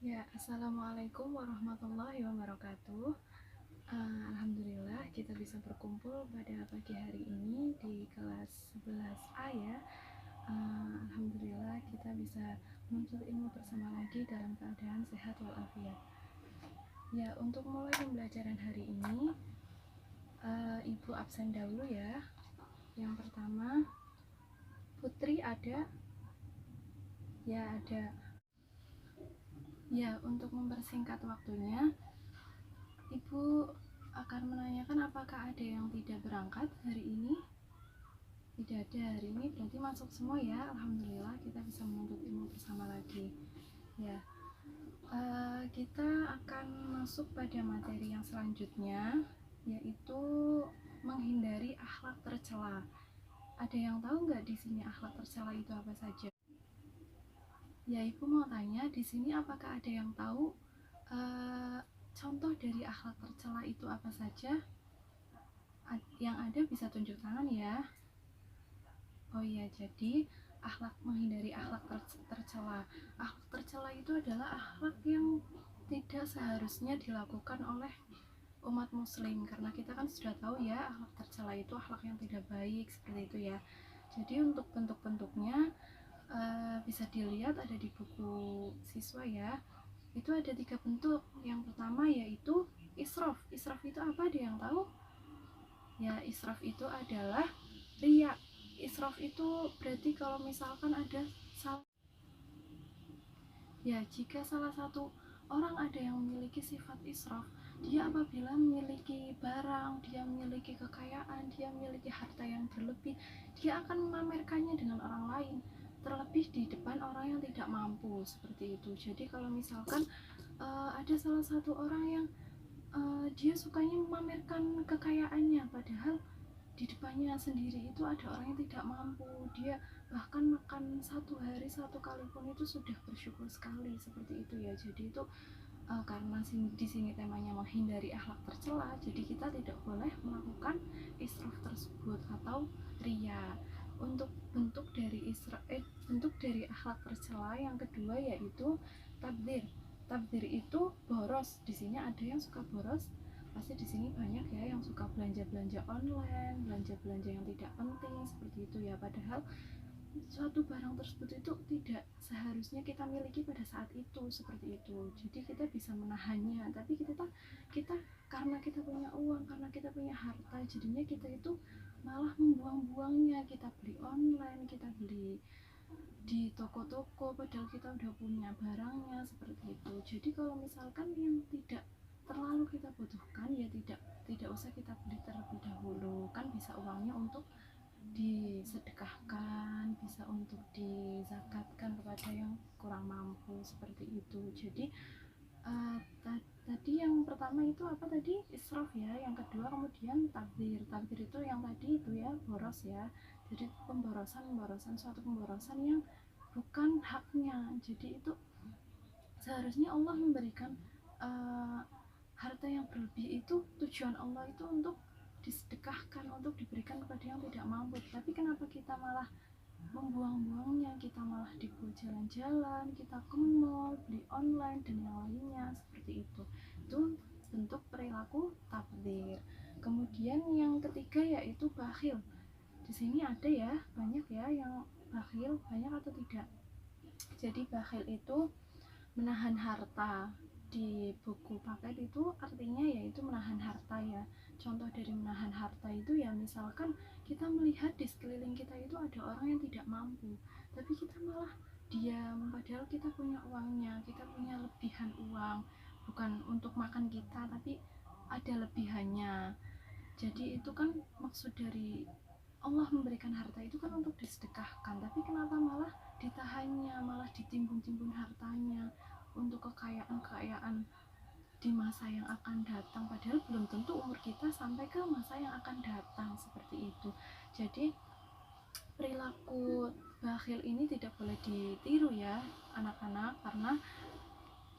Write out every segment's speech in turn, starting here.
Ya, Assalamualaikum warahmatullahi wabarakatuh. Alhamdulillah kita bisa berkumpul pada pagi hari ini di kelas 11A ya. Alhamdulillah kita bisa menuntut ilmu bersama lagi dalam keadaan sehat walafiat. Ya, untuk mulai pembelajaran hari ini, Ibu absen dahulu ya. Yang pertama, Putri ada? Ya, ada. Ya, untuk mempersingkat waktunya, Ibu akan menanyakan apakah ada yang tidak berangkat hari ini. Tidak ada hari ini, berarti masuk semua ya. Alhamdulillah kita bisa menuntut ilmu bersama lagi ya. Kita akan masuk pada materi yang selanjutnya, yaitu menghindari akhlak tercela. Ada yang tahu nggak di sini akhlak tercela itu apa saja? Ya, Ibu mau tanya di sini apakah ada yang tahu contoh dari akhlak tercela itu apa saja? Yang ada bisa tunjuk tangan ya. Oh iya, jadi menghindari akhlak tercela. Akhlak tercela itu adalah akhlak yang tidak seharusnya dilakukan oleh umat muslim, karena kita kan sudah tahu ya akhlak tercela itu akhlak yang tidak baik seperti itu ya. Jadi untuk bentuk-bentuknya bisa dilihat ada di buku siswa ya. Itu ada 3 bentuk. Yang pertama yaitu israf. Israf itu apa, ada yang tahu? Ya, israf itu adalah riya. Israf itu berarti kalau misalkan ada jika salah satu orang ada yang memiliki sifat israf, dia apabila memiliki barang, dia memiliki kekayaan, dia memiliki harta yang berlebih, dia akan memamerkannya dengan orang lain, terlebih di depan orang yang tidak mampu seperti itu. Jadi kalau misalkan ada salah satu orang yang dia sukanya memamerkan kekayaannya, padahal di depannya sendiri itu ada orang yang tidak mampu, dia bahkan makan satu hari satu kali pun itu sudah bersyukur sekali seperti itu ya. Jadi itu karena di sini temanya menghindari akhlak tercela, jadi kita tidak boleh melakukan israf tersebut atau riya. Untuk bentuk dari akhlak tercela yang kedua yaitu tabdzir. Tabdzir itu boros. Di sini ada yang suka boros, pasti di sini banyak ya yang suka belanja-belanja online, belanja-belanja yang tidak penting seperti itu ya. Padahal suatu barang tersebut itu tidak seharusnya kita miliki pada saat itu seperti itu. Jadi kita bisa menahannya, tapi kita karena kita punya uang, karena kita punya harta, jadinya kita itu malah membuang-buangnya. Kita beli online, kita beli di toko-toko padahal kita udah punya barangnya seperti itu. Jadi kalau misalkan yang tidak terlalu kita butuhkan ya tidak usah kita beli terlebih dahulu, kan bisa uangnya untuk disedekahkan, bisa untuk dizakatkan kepada yang kurang mampu seperti itu. Jadi tadi yang pertama itu apa tadi, israf ya. Yang kedua kemudian tabdzir. Tabdzir itu yang tadi itu ya, boros ya. Jadi suatu pemborosan yang bukan haknya. Jadi itu seharusnya Allah memberikan harta yang berlebih itu, tujuan Allah itu untuk disedekahkan, untuk diberikan kepada yang tidak mampu. Tapi kenapa kita malah membuang-buangnya, kita malah dibuat jalan-jalan, kita ke mall, beli online dan yang lainnya seperti itu. Itu bentuk perilaku tabdzir. Kemudian yang ketiga yaitu bakhil. Di sini ada ya, banyak ya yang bakhil, banyak atau tidak. Jadi bakhil itu menahan harta. Di buku paket itu artinya yaitu menahan harta ya. Contoh dari menahan harta itu ya, misalkan kita melihat di sekeliling kita itu ada orang yang tidak mampu, tapi kita malah diam, padahal kita punya uangnya, kita punya lebihan uang, bukan untuk makan kita tapi ada lebihannya. Jadi itu kan maksud dari Allah memberikan harta itu kan untuk disedekahkan, tapi kenapa malah ditahannya, malah ditimbun-timbun hartanya untuk kekayaan-kekayaan di masa yang akan datang, padahal belum tentu umur kita sampai ke masa yang akan datang seperti itu. Jadi perilaku bakhil ini tidak boleh ditiru ya anak-anak, karena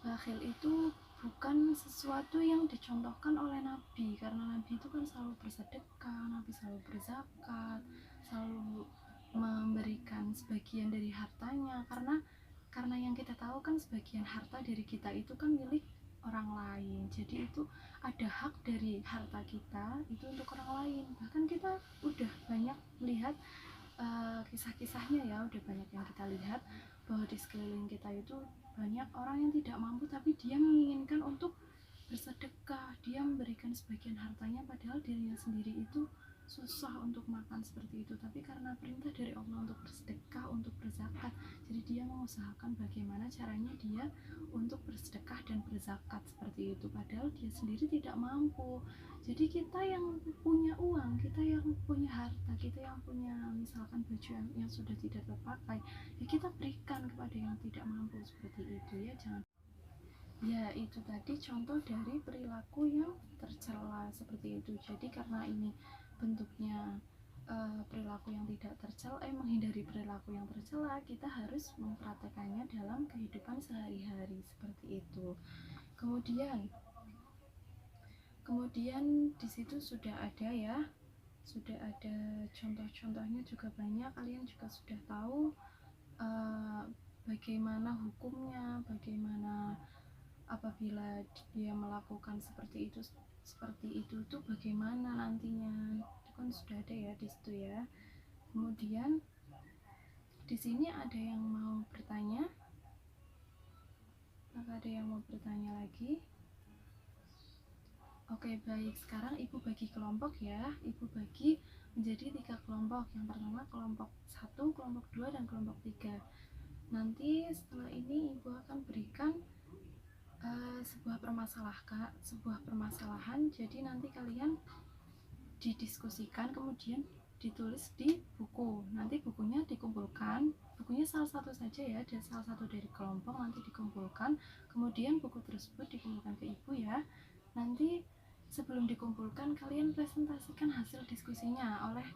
bakhil itu bukan sesuatu yang dicontohkan oleh Nabi, karena Nabi itu kan selalu bersedekah, Nabi selalu berzakat, selalu memberikan sebagian dari hartanya, karena karena yang kita tahu kan sebagian harta dari kita itu kan milik orang lain, jadi itu ada hak dari harta kita itu untuk orang lain. Bahkan kita udah banyak melihat kisah-kisahnya ya, udah banyak yang kita lihat bahwa di sekeliling kita itu banyak orang yang tidak mampu tapi dia menginginkan untuk bersedekah, dia memberikan sebagian hartanya padahal dirinya sendiri itu susah untuk makan seperti itu, tapi karena perintah dari Allah untuk bersedekah, untuk berzakat, jadi dia mengusahakan bagaimana caranya dia untuk bersedekah dan berzakat seperti itu, padahal dia sendiri tidak mampu. Jadi kita yang punya uang, kita yang punya harta, kita yang punya misalkan baju yang sudah tidak terpakai, ya kita berikan kepada yang tidak mampu seperti itu ya. Jangan, ya itu tadi contoh dari perilaku yang tercela seperti itu. Jadi karena ini bentuknya perilaku yang tidak tercela, menghindari perilaku yang tercela, kita harus mempraktekannya dalam kehidupan sehari-hari seperti itu. Kemudian di situ sudah ada ya, sudah ada contoh-contohnya juga banyak, kalian juga sudah tahu bagaimana hukumnya, bagaimana apabila dia melakukan seperti itu tuh bagaimana nantinya, itu kan sudah ada ya di situ ya. Kemudian di sini ada yang mau bertanya? Apakah ada yang mau bertanya lagi? Oke, baik, sekarang ibu bagi kelompok ya, ibu bagi menjadi 3 kelompok. Yang pertama kelompok 1, kelompok 2, dan kelompok 3. Nanti setelah ini ibu akan berikan sebuah permasalahan, jadi nanti kalian didiskusikan kemudian ditulis di buku. Nanti bukunya dikumpulkan, bukunya salah satu saja ya, ada salah satu dari kelompok, nanti dikumpulkan, kemudian buku tersebut dikumpulkan ke ibu ya. Nanti sebelum dikumpulkan kalian presentasikan hasil diskusinya oleh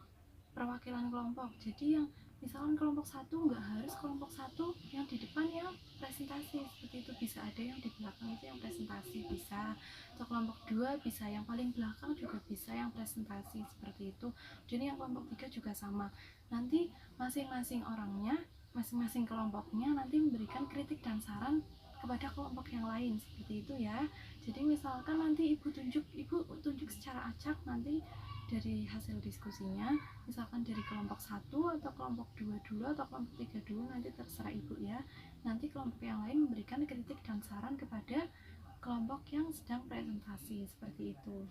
perwakilan kelompok. Jadi yang misalkan kelompok 1 nggak harus kelompok 1 yang di depan yang presentasi seperti itu, bisa ada yang di belakang itu yang presentasi, bisa. Atau kelompok 2 bisa yang paling belakang juga bisa yang presentasi seperti itu. Jadi yang kelompok 3 juga sama. Nanti masing-masing orangnya, masing-masing kelompoknya nanti memberikan kritik dan saran kepada kelompok yang lain seperti itu ya. Jadi misalkan nanti ibu tunjuk secara acak nanti dari hasil diskusinya, misalkan dari kelompok 1 atau kelompok 2 dulu atau kelompok 3 dulu, nanti terserah ibu ya. Nanti kelompok yang lain memberikan kritik dan saran kepada kelompok yang sedang presentasi seperti itu.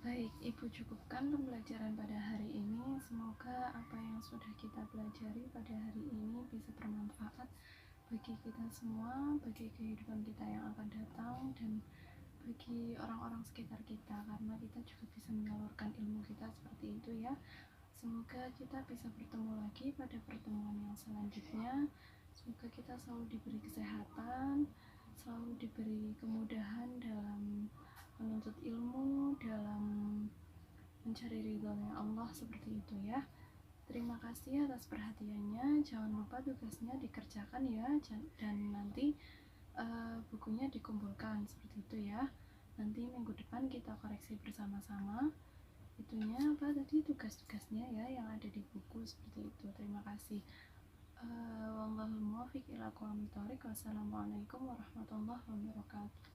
Baik, ibu cukupkan pembelajaran pada hari ini. Semoga apa yang sudah kita pelajari pada hari ini bisa bermanfaat bagi kita semua, bagi kehidupan kita yang akan datang, dan bagi orang-orang sekitar kita, karena kita juga bisa menyalurkan ilmu kita seperti itu ya. Semoga kita bisa bertemu lagi pada pertemuan yang selanjutnya. Semoga kita selalu diberi kesehatan, selalu diberi kemudahan dalam menuntut ilmu, dalam mencari ridhonya Allah seperti itu ya. Terima kasih atas perhatiannya. Jangan lupa tugasnya dikerjakan ya, dan nanti bukunya dikumpulkan seperti itu ya. Nanti minggu depan kita koreksi bersama-sama itunya apa tadi tugas-tugasnya ya yang ada di buku seperti itu. Terima kasih. Wallahul muwaffiq ila aqwamit thoriq. Wassalamualaikum warahmatullahi wabarakatuh.